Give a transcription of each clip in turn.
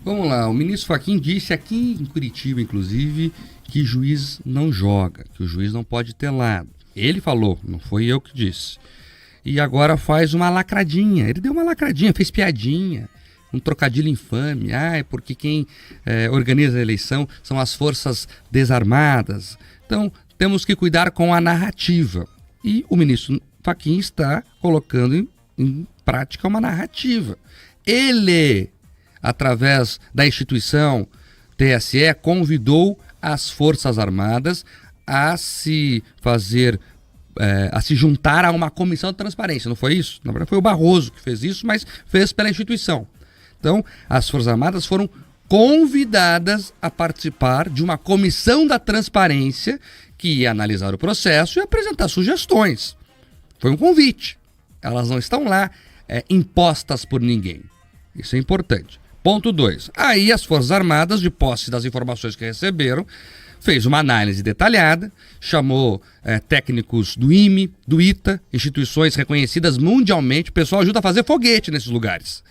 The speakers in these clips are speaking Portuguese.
Vamos lá, o ministro Fachin disse aqui em Curitiba, inclusive, que juiz não joga, que o juiz não pode ter lado. Ele falou, não foi eu que disse. E agora faz uma lacradinha, ele deu uma lacradinha, fez piadinha, um trocadilho infame. É porque quem organiza a eleição são as forças desarmadas. Então, temos que cuidar com a narrativa. E o ministro Fachin está colocando em prática uma narrativa. Ele, através da instituição TSE, convidou as Forças Armadas a se juntar a uma comissão de transparência. Não foi isso? Na verdade foi o Barroso que fez isso, mas fez pela instituição. Então, as Forças Armadas foram convidadas a participar de uma comissão da transparência que ia analisar o processo e apresentar sugestões. Foi um convite. Elas não estão lá impostas por ninguém. Isso é importante. Ponto 2. Aí as Forças Armadas, de posse das informações que receberam, fez uma análise detalhada, chamou técnicos do IME, do ITA, instituições reconhecidas mundialmente. O pessoal ajuda a fazer foguete nesses lugares.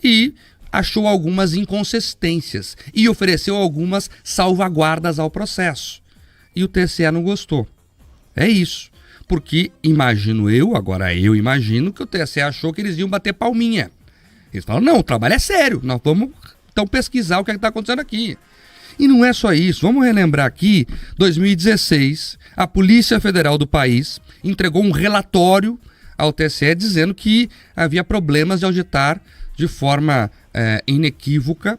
E achou algumas inconsistências e ofereceu algumas salvaguardas ao processo. E o TSE não gostou. É isso. Porque imagino eu imagino que o TSE achou que eles iam bater palminha. Eles falaram, não, o trabalho é sério, nós vamos então pesquisar o que está acontecendo aqui. E não é só isso, vamos relembrar aqui, 2016, a Polícia Federal do país entregou um relatório ao TSE dizendo que havia problemas de auditar de forma inequívoca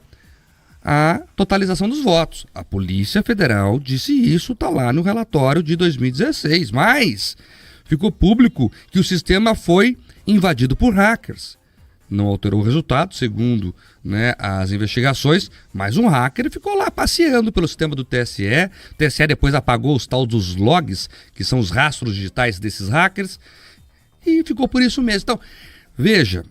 a totalização dos votos. A Polícia Federal disse isso, está lá no relatório de 2016, mas ficou público que o sistema foi invadido por hackers. Não alterou o resultado, segundo as investigações, mas um hacker ficou lá passeando pelo sistema do TSE. O TSE depois apagou os tal dos logs, que são os rastros digitais desses hackers, e ficou por isso mesmo. Então, veja,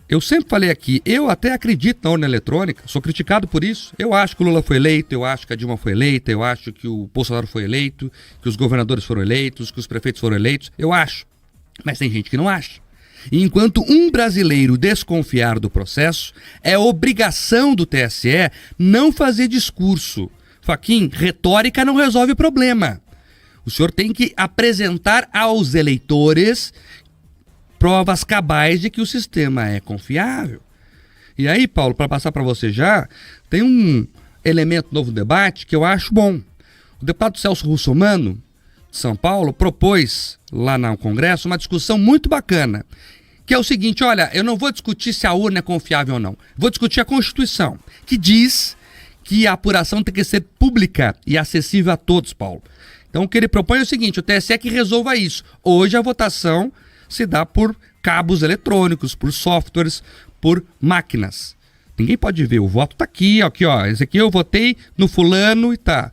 eu sempre falei aqui, eu até acredito na urna eletrônica, sou criticado por isso. Eu acho que o Lula foi eleito, eu acho que a Dilma foi eleita, eu acho que o Bolsonaro foi eleito, que os governadores foram eleitos, que os prefeitos foram eleitos, eu acho. Mas tem gente que não acha. E enquanto um brasileiro desconfiar do processo, é obrigação do TSE não fazer discurso. Fachin, retórica não resolve o problema. O senhor tem que apresentar aos eleitores provas cabais de que o sistema é confiável. E aí, Paulo, para passar para você já, tem um elemento novo no debate que eu acho bom. O deputado Celso Russomano, de São Paulo, propôs lá no Congresso uma discussão muito bacana, que é o seguinte, olha, eu não vou discutir se a urna é confiável ou não, vou discutir a Constituição, que diz que a apuração tem que ser pública e acessível a todos, Paulo. Então o que ele propõe é o seguinte, o TSE que resolva isso. Hoje a votação se dá por cabos eletrônicos, por softwares, por máquinas. Ninguém pode ver, o voto está aqui, ó, esse aqui eu votei no fulano e tá.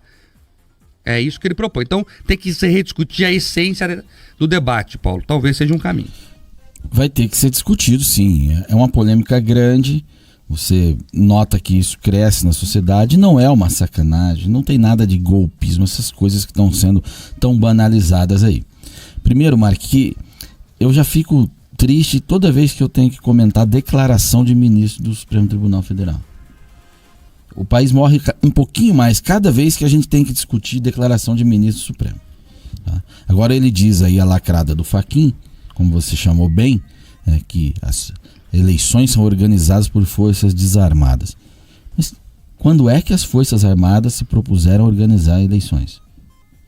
É isso que ele propõe. Então tem que se rediscutir a essência do debate, Paulo. Talvez seja um caminho. Vai ter que ser discutido, sim. É uma polêmica grande. Você nota que isso cresce na sociedade. Não é uma sacanagem. Não tem nada de golpismo. Essas coisas que estão sendo tão banalizadas aí. Primeiro, Mark, que eu já fico triste toda vez que eu tenho que comentar a declaração de ministro do Supremo Tribunal Federal. O país morre um pouquinho mais cada vez que a gente tem que discutir declaração de ministro do Supremo. Tá? Agora ele diz aí a lacrada do Fachin, como você chamou bem, que as eleições são organizadas por forças desarmadas. Mas quando é que as Forças Armadas se propuseram a organizar eleições?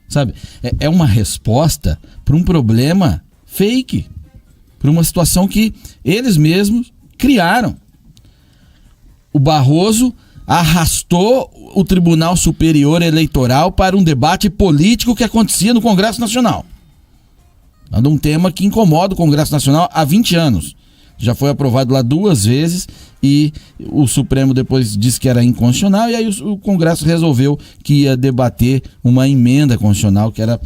Sabe, é uma resposta para um problema fake, para uma situação que eles mesmos criaram. O Barroso arrastou o Tribunal Superior Eleitoral para um debate político que acontecia no Congresso Nacional. É um tema que incomoda o Congresso Nacional há 20 anos. Já foi aprovado lá 2 vezes e o Supremo depois disse que era inconstitucional e aí o Congresso resolveu que ia debater uma emenda constitucional que era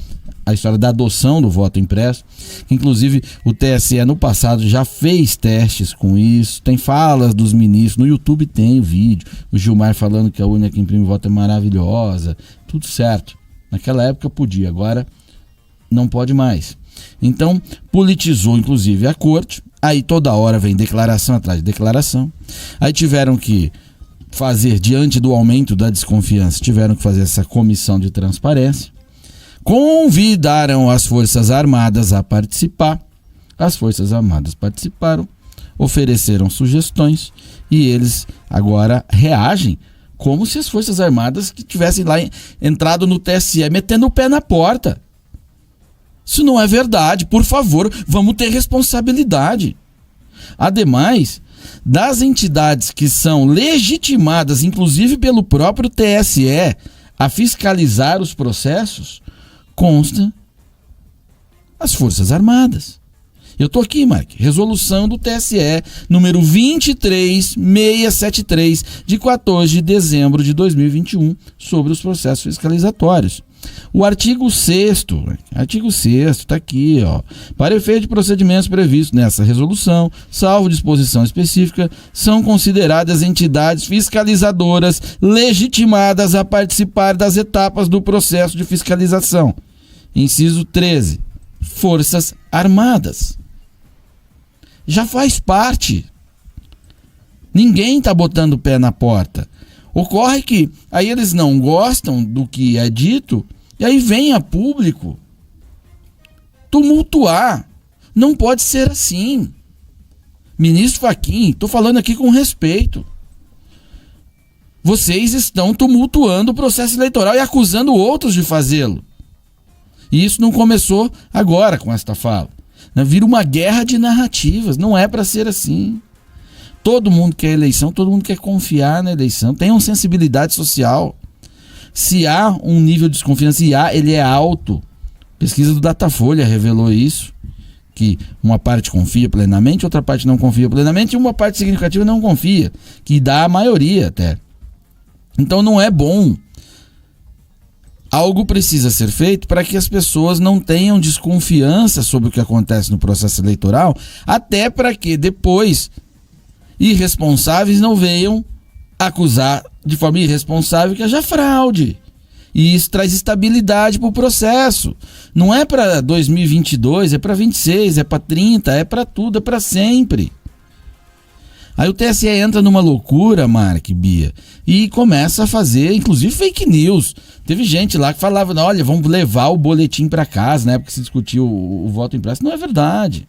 a história da adoção do voto impresso. Inclusive o TSE no passado já fez testes com isso, tem falas dos ministros, no YouTube tem o vídeo, o Gilmar falando que a urna que imprime voto é maravilhosa, tudo certo. Naquela época podia, agora não pode mais. Então politizou inclusive a corte, aí toda hora vem declaração atrás de declaração, aí tiveram que fazer diante do aumento da desconfiança, tiveram que fazer essa comissão de transparência. Convidaram as Forças Armadas a participar. As Forças Armadas participaram, ofereceram sugestões e eles agora reagem como se as Forças Armadas que tivessem lá entrado no TSE metendo o pé na porta. Isso não é verdade. Por favor, vamos ter responsabilidade. Ademais, das entidades que são legitimadas, inclusive pelo próprio TSE, a fiscalizar os processos, consta as Forças Armadas. Eu estou aqui, Mark, resolução do TSE, número 23673, de 14 de dezembro de 2021, sobre os processos fiscalizatórios. O artigo 6º, está aqui, ó. Para efeito de procedimentos previstos nessa resolução, salvo disposição específica, são consideradas entidades fiscalizadoras legitimadas a participar das etapas do processo de fiscalização. Inciso 13. Forças Armadas. Já faz parte. Ninguém está botando o pé na porta. Ocorre que aí eles não gostam do que é dito e aí vem a público tumultuar. Não pode ser assim. Ministro Fachin, estou falando aqui com respeito. Vocês estão tumultuando o processo eleitoral e acusando outros de fazê-lo. E isso não começou agora com esta fala. Vira uma guerra de narrativas. Não é para ser assim. Todo mundo quer eleição, todo mundo quer confiar na eleição. Tenham sensibilidade social. Se há um nível de desconfiança, ele é alto. Pesquisa do Datafolha revelou isso. Que uma parte confia plenamente, outra parte não confia plenamente e uma parte significativa não confia. Que dá a maioria até. Então não é bom. Algo precisa ser feito para que as pessoas não tenham desconfiança sobre o que acontece no processo eleitoral, até para que depois irresponsáveis não venham acusar de forma irresponsável que haja fraude. E isso traz estabilidade para o processo. Não é para 2022, é para 26, é para 30, é para tudo, é para sempre. Aí o TSE entra numa loucura, Mark, Bia, e começa a fazer, inclusive, fake news. Teve gente lá que falava, olha, vamos levar o boletim para casa, né, porque se discutiu o voto impresso. Não é verdade.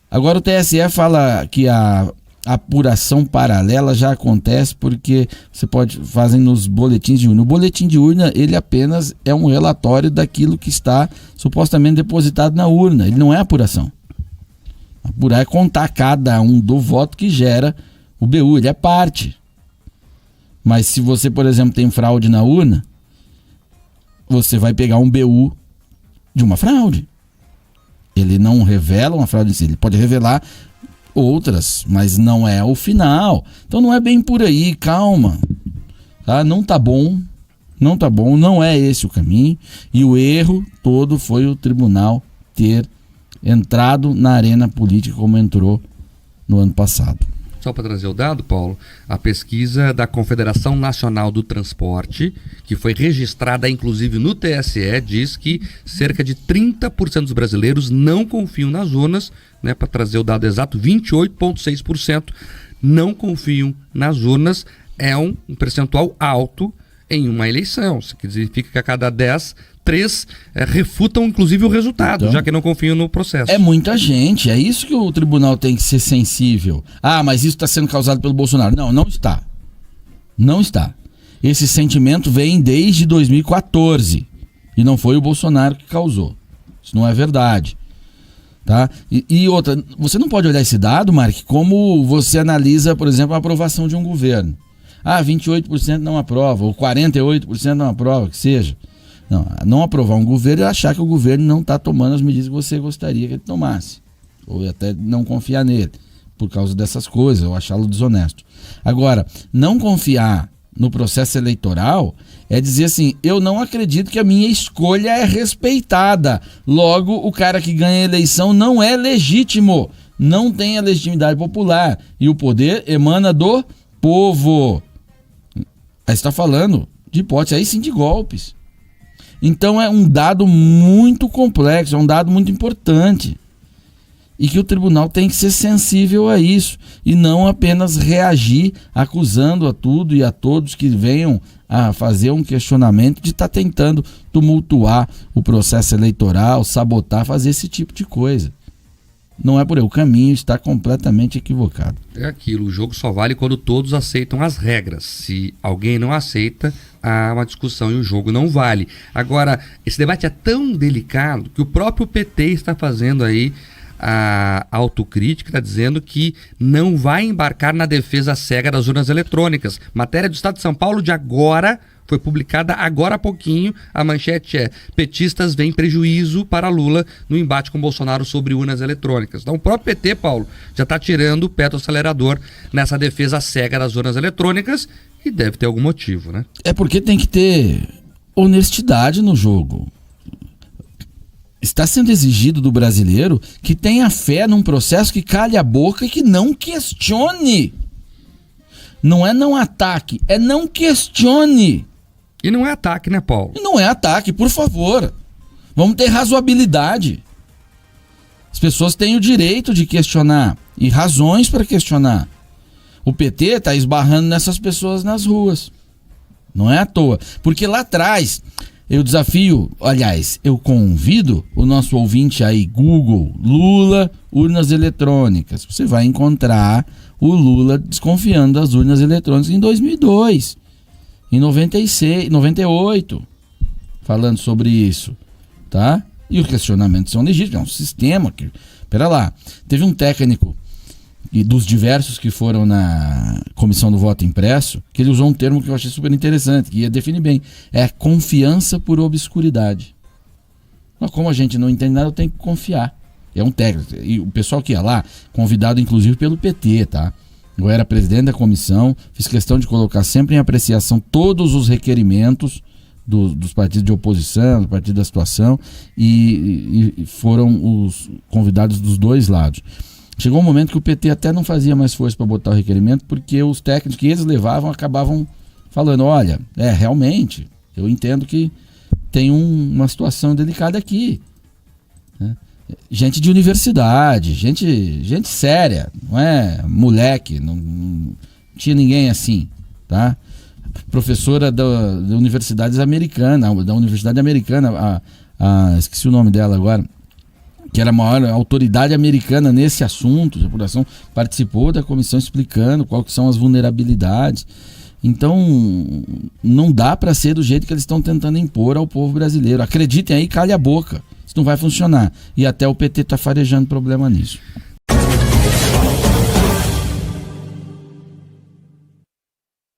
Agora o TSE fala que a apuração paralela já acontece porque você pode fazer nos boletins de urna. O boletim de urna, ele apenas é um relatório daquilo que está supostamente depositado na urna. Ele não é apuração. Apurar é contar cada um do voto que gera o BU, ele é parte. Mas se você, por exemplo, tem fraude na urna, você vai pegar um BU de uma fraude. Ele não revela uma fraude em si, ele pode revelar outras, mas não é o final. Então não é bem por aí, calma. Tá? Não tá bom, não é esse o caminho. E o erro todo foi o tribunal ter entrado na arena política como entrou no ano passado. Só para trazer o dado, Paulo, a pesquisa da Confederação Nacional do Transporte, que foi registrada inclusive no TSE, diz que cerca de 30% dos brasileiros não confiam nas urnas, né, para trazer o dado exato, 28,6% não confiam nas urnas, é um percentual alto em uma eleição. Isso significa que a cada 10, 3 refutam inclusive o resultado, então, já que não confiam no processo. É muita gente, é isso que o tribunal tem que ser sensível. Ah, mas isso está sendo causado pelo Bolsonaro. Não, não está. Não está. Esse sentimento vem desde 2014 e não foi o Bolsonaro que causou. Isso não é verdade. Tá? E outra, você não pode olhar esse dado, Mark, como você analisa, por exemplo, a aprovação de um governo. Ah, 28% não aprova, ou 48% não aprova, que seja. Não aprovar um governo é achar que o governo não está tomando as medidas que você gostaria que ele tomasse. Ou até não confiar nele, por causa dessas coisas, ou achá-lo desonesto. Agora, não confiar no processo eleitoral é dizer assim, eu não acredito que a minha escolha é respeitada. Logo, o cara que ganha a eleição não é legítimo, não tem a legitimidade popular. E o poder emana do povo. Aí está falando de hipótese, aí sim, de golpes. Então é um dado muito complexo, é um dado muito importante. e que o tribunal tem que ser sensível a isso e não apenas reagir acusando a tudo e a todos que venham a fazer um questionamento de estar tentando tumultuar o processo eleitoral, sabotar, fazer esse tipo de coisa. Não é por aí, o caminho está completamente equivocado. É aquilo, o jogo só vale quando todos aceitam as regras. Se alguém não aceita, há uma discussão e o jogo não vale. Agora, esse debate é tão delicado que o próprio PT está fazendo aí a autocrítica, está dizendo que não vai embarcar na defesa cega das urnas eletrônicas. Matéria do Estado de São Paulo de agora, foi publicada agora há pouquinho. A manchete é: petistas veem prejuízo para Lula no embate com Bolsonaro sobre urnas eletrônicas. Então o próprio PT, Paulo, já está tirando o pé do acelerador nessa defesa cega das urnas eletrônicas e deve ter algum motivo, né? É porque tem que ter honestidade no jogo. Está sendo exigido do brasileiro que tenha fé num processo, que cale a boca e que não questione. Não é não ataque, é não questione. E não é ataque, né, Paulo? E não é ataque, por favor. Vamos ter razoabilidade. As pessoas têm o direito de questionar e razões para questionar. O PT está esbarrando nessas pessoas nas ruas. Não é à toa. Porque lá atrás, eu desafio, aliás, eu convido o nosso ouvinte aí, Google, Lula, urnas eletrônicas. Você vai encontrar o Lula desconfiando das urnas eletrônicas em 2002, em 96, 98, falando sobre isso, tá? E os questionamentos são legítimos, é um sistema que... Pera lá, teve um técnico e dos diversos que foram na comissão do voto impresso, que ele usou um termo que eu achei super interessante, que ia definir bem, é confiança por obscuridade. Mas como a gente não entende nada, eu tenho que confiar. É um técnico. E o pessoal que ia lá, convidado inclusive pelo PT, tá? Eu era presidente da comissão, fiz questão de colocar sempre em apreciação todos os requerimentos dos partidos de oposição, do partido da situação, e foram os convidados dos dois lados. Chegou um momento que o PT até não fazia mais força para botar o requerimento, porque os técnicos que eles levavam acabavam falando: olha, realmente, eu entendo que tem uma situação delicada aqui, né? Gente de universidade, gente séria, não é moleque, não tinha ninguém assim, tá? Professora da Universidade Americana, esqueci o nome dela agora, que era a maior autoridade americana nesse assunto de apuração, participou da comissão explicando quais são as vulnerabilidades. Então, não dá para ser do jeito que eles estão tentando impor ao povo brasileiro. Acreditem aí, calhe a boca. Isso não vai funcionar. E até o PT está farejando problema nisso.